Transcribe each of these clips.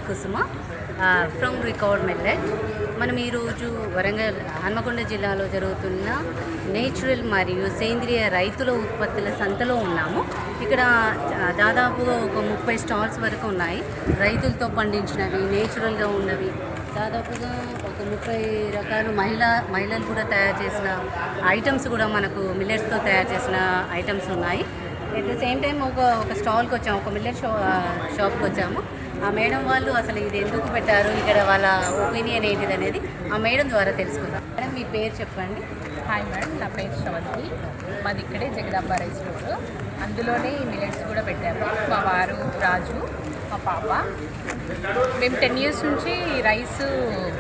Kusum from recovered millet. మనం ఈరోజు వరంగల్ హన్మకొండ జిల్లాలో జరుగుతున్న నేచురల్ మరియు సేంద్రియ రైతుల ఉత్పత్తుల సంతలో ఉన్నాము. ఇక్కడ దాదాపుగా ఒక 30 స్టాల్స్ వరకు ఉన్నాయి. రైతులతో పండించినవి, నేచురల్గా ఉన్నవి, దాదాపుగా ఒక 30 రకాలు మహిళలు కూడా తయారు చేసిన ఐటమ్స్ కూడా మనకు మిల్లెట్స్తో తయారు చేసిన ఐటమ్స్ ఉన్నాయి. అట్ ద సేమ్ టైం ఒక స్టాల్కి వచ్చాము, ఒక మిల్లెట్ షాప్కి వచ్చాము. ఆ మేడం వాళ్ళు అసలు ఇది ఎందుకు పెట్టారు, ఇక్కడ వాళ్ళ ఒపీనియన్ ఏంటిది అనేది ఆ మేడం ద్వారా తెలుసుకుందాం. మేడం, మీ పేరు చెప్పండి. హాయ్ మేడం, నా పేరు శ్రవంతి. మాది ఇక్కడే జగదాంబ రైస్ స్టోర్. అందులోనే మిల్లెట్స్ కూడా పెట్టాము. మా వారు రాజు, మా పాప. మేము 10 years నుంచి రైస్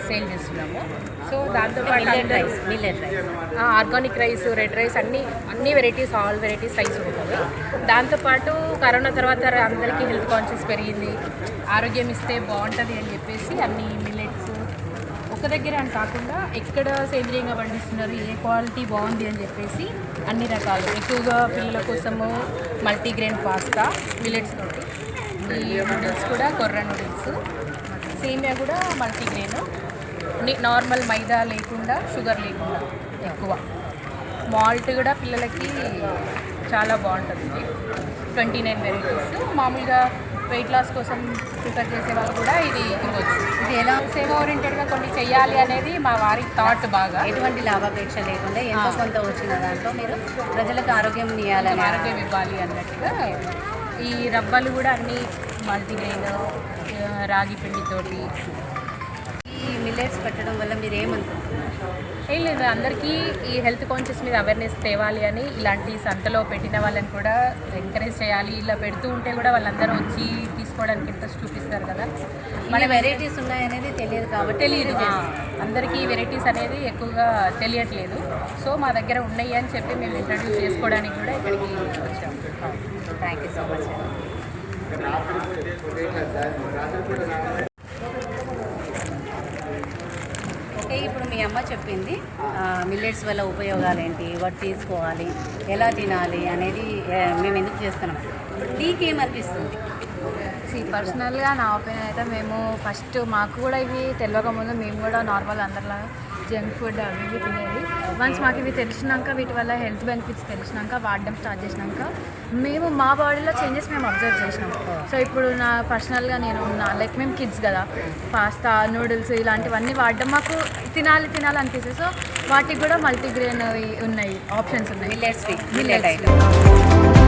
సేల్ చేస్తున్నాము. సో దాంతోపాటు millet rice, organic rice, red rice, అన్ని వెరైటీస్, ఆల్ వెరైటీస్ రైస్ ఉంటుంది. దాంతోపాటు కరోనా తర్వాత అందరికీ హెల్త్ కాన్షియస్ పెరిగింది. ఆరోగ్యం ఇస్తే బాగుంటుంది అని చెప్పేసి అన్ని మిల్లెట్స్ ఒక దగ్గర అని కాకుండా ఎక్కడ సేంద్రియంగా పండిస్తున్నారు, ఏ క్వాలిటీ బాగుంది అని చెప్పేసి అన్ని రకాలు, ఎక్కువగా పిల్లల కోసము మల్టీగ్రెయిన్ పాస్తా మిల్లెట్స్ తోటి, ఈ నూడిల్స్ కూడా కొర్ర నూడిల్స్, సేమియా కూడా మల్టీగ్రెయిన్, నార్మల్ మైదా లేకుండా, షుగర్ లేకుండా, ఎక్కువ మాల్ట్ కూడా పిల్లలకి చాలా బాగుంటుంది. 29 వెరైటీస్. మామూలుగా వెయిట్ లాస్ కోసం ప్రిఫర్ చేసే వాళ్ళు కూడా ఇది ఇవ్వచ్చు. ఇది ఎలా సేమ్ ఓరియంటెడ్గా కొన్ని చెయ్యాలి అనేది మా వారి థాట్. బాగా ఎటువంటి లాభాపేక్ష లేకుండా ఎంతో కొంత వచ్చిన దాంట్లో మీరు ప్రజలకు ఆరోగ్యం ఇవ్వాలి అన్నట్టుగా ఈ రవ్వలు కూడా అన్నీ మల్టీగ్రెయిన్, రాగి పిండితోటి. ఈ మిల్లెట్స్ పెట్టడం వల్ల మీరు ఏమనుకుంటున్నారు? ఏం లేదు, అందరికీ ఈ హెల్త్ కాన్షియస్ మీద అవేర్నెస్ తేవాలి అని ఇలాంటి సంతలో పెట్టిన వాళ్ళని కూడా ఎంకరేజ్ చేయాలి. ఇలా పెడుతూ ఉంటే కూడా వాళ్ళందరూ వచ్చి తీసుకోవడానికి ఇంట్రెస్ట్ చూపిస్తారు కదా. మన వెరైటీస్ ఉన్నాయనేది తెలియదు కాబట్టి తెలియదు, అందరికీ వెరైటీస్ అనేది ఎక్కువగా తెలియట్లేదు. సో మా దగ్గర ఉన్నాయి అని చెప్పి మేము ఇంట్రడ్యూస్ చేసుకోవడానికి కూడా ఇక్కడికి వచ్చాము. Thank you so much. Okay, ఇప్పుడు మీ అమ్మ చెప్పింది మిల్లెట్స్ వల్ల ఉపయోగాలు ఏంటి, వాటి తీసుకోవాలి, ఎలా తినాలి అనేది మేము ఎందుకు చేస్తున్నాం. నీకేమనిపిస్తుంది? పర్సనల్గా నా ఒపీనియన్ అయితే, మేము ఫస్ట్ మాకు కూడా ఇవి తెలియక ముందు మేము కూడా నార్మల్ అందరిలా జంక్ ఫుడ్ అవి ఇవి తినేది. వన్స్ మాకు ఇవి తెలిసినాక, వీటి వల్ల హెల్త్ బెనిఫిట్స్ తెలిసినాక, వాడడం స్టార్ట్ చేసినాక మేము మా బాడీలో చేంజెస్ మేము అబ్జర్వ్ చేసినాం. సో ఇప్పుడు నా పర్సనల్గా లైక్ మేము కిడ్స్ కదా, పాస్తా, నూడిల్స్ ఇలాంటివన్నీ వాడడం మాకు తినాలి అనిపిస్తుంది. సో వాటికి కూడా మల్టీగ్రెయిన్ ఉన్నాయి, ఆప్షన్స్ ఉన్నాయి. Millet item